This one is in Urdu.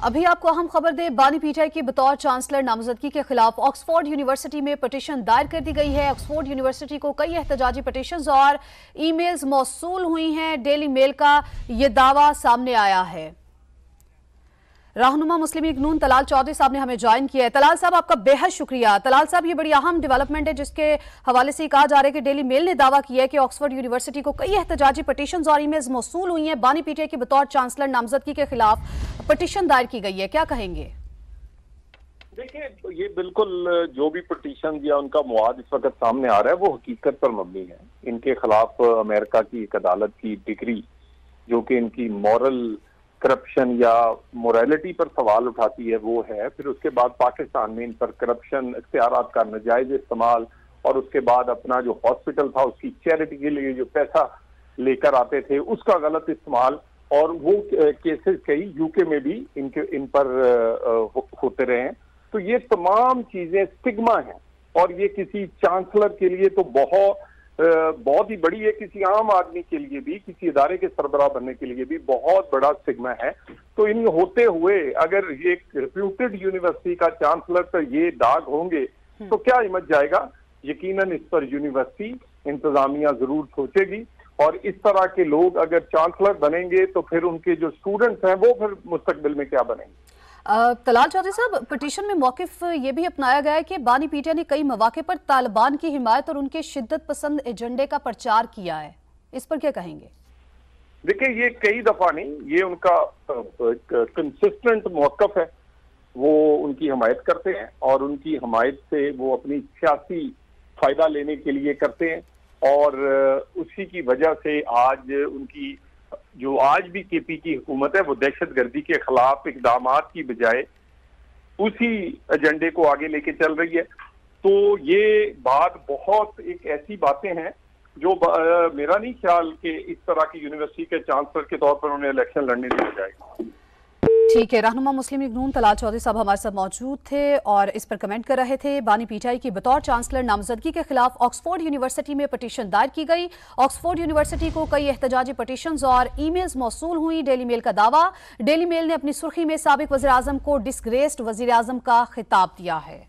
ابھی آپ کو اہم خبر دیں، بانی پی ٹی آئی کی بطور چانسلر نامزدگی کے خلاف آکسفورڈ یونیورسٹی میں پٹیشن دائر کر دی گئی ہے۔ آکسفورڈ یونیورسٹی کو کئی احتجاجی پٹیشنز اور ای میلز موصول ہوئی ہیں۔ ڈیلی میل کا یہ دعویٰ سامنے آیا ہے۔ رہنما مسلم لیگ نون طلال چودھری صاحب نے ہمیں جوائن کیا ہے۔ طلال صاحب آپ کا بے حد شکریہ۔ طلال صاحب یہ بڑی اہم ڈیولپمنٹ ہے جس کے حوالے سے کہا جا رہا ہے کہ ڈیلی میل نے دعویٰ کیا ہے کہ آکسفورڈ یونیورسٹی کو کئی احتجاجی پٹیشنز اور ای میلز موصول ہوئی ہیں۔ بانی پی ٹی آئی کی بطور چانسلر نامزدگی کے خلاف پٹیشن دائر کی گئی ہے، کیا کہیں گے؟ دیکھیں، یہ بالکل جو بھی پٹیشن یا ان کا مواد اس وقت سامنے آ رہا ہے وہ حقیقت پر مبنی ہے۔ ان کے خلاف امریکہ کی ایک عدالت کی ڈگری جو کہ ان کی مورل کرپشن یا موریلٹی پر سوال اٹھاتی ہے وہ ہے، پھر اس کے بعد پاکستان میں ان پر کرپشن، اختیارات کا ناجائز استعمال، اور اس کے بعد اپنا جو ہاسپٹل تھا اس کی چیریٹی کے لیے جو پیسہ لے کر آتے تھے اس کا غلط استعمال، اور وہ کیسز کئی یو کے میں بھی ان پر ہوتے رہے ہیں۔ تو یہ تمام چیزیں سٹگما ہیں، اور یہ کسی چانسلر کے لیے تو بہت ہی بڑی ہے، کسی عام آدمی کے لیے بھی، کسی ادارے کے سربراہ بننے کے لیے بھی بہت بڑا سٹگما ہے۔ تو ان ہوتے ہوئے اگر ایک ریپیوٹڈ یونیورسٹی کا چانسلر پر یہ داغ ہوں گے تو کیا ہمت جائے گا؟ یقیناً اس پر یونیورسٹی انتظامیہ ضرور سوچے گی، اور اس طرح کے لوگ اگر چانسلر بنیں گے تو پھر ان کے جو اسٹوڈنٹس ہیں وہ پھر مستقبل میں کیا بنیں گے؟ طلال چودھری صاحب، پٹیشن میں موقف یہ بھی اپنایا گیا ہے کہ بانی پی ٹی آئی نے کئی مواقع پر طالبان کی حمایت اور ان کے شدت پسند ایجنڈے کا پرچار کیا ہے، اس پر کیا کہیں گے؟ دیکھیں، یہ کئی دفعہ نہیں، یہ ان کا کنسسٹنٹ موقف ہے۔ وہ ان کی حمایت کرتے ہیں، اور ان کی حمایت سے وہ اپنی سیاسی فائدہ لینے کے لیے کرتے ہیں، اور اسی کی وجہ سے آج ان کی جو آج بھی کے پی کی حکومت ہے وہ دہشت گردی کے خلاف اقدامات کی بجائے اسی ایجنڈے کو آگے لے کے چل رہی ہے۔ تو یہ بات بہت ایک ایسی باتیں ہیں جو میرا نہیں خیال کہ اس طرح کی یونیورسٹی کے چانسلر کے طور پر انہیں الیکشن لڑنے دیا جائے گا۔ ٹھیک ہے، رہنما مسلم لیگ نون طلال چودھری صاحب ہمارے ساتھ موجود تھے اور اس پر کمنٹ کر رہے تھے۔ بانی پی ٹی آئی کی بطور چانسلر نامزدگی کے خلاف آکسفورڈ یونیورسٹی میں پٹیشن دائر کی گئی۔ آکسفورڈ یونیورسٹی کو کئی احتجاجی پٹیشنز اور ای میلز موصول ہوئی۔ ڈیلی میل کا دعویٰ، ڈیلی میل نے اپنی سرخی میں سابق وزیر اعظم کو ڈسگریسڈ وزیر اعظم کا خطاب دیا ہے۔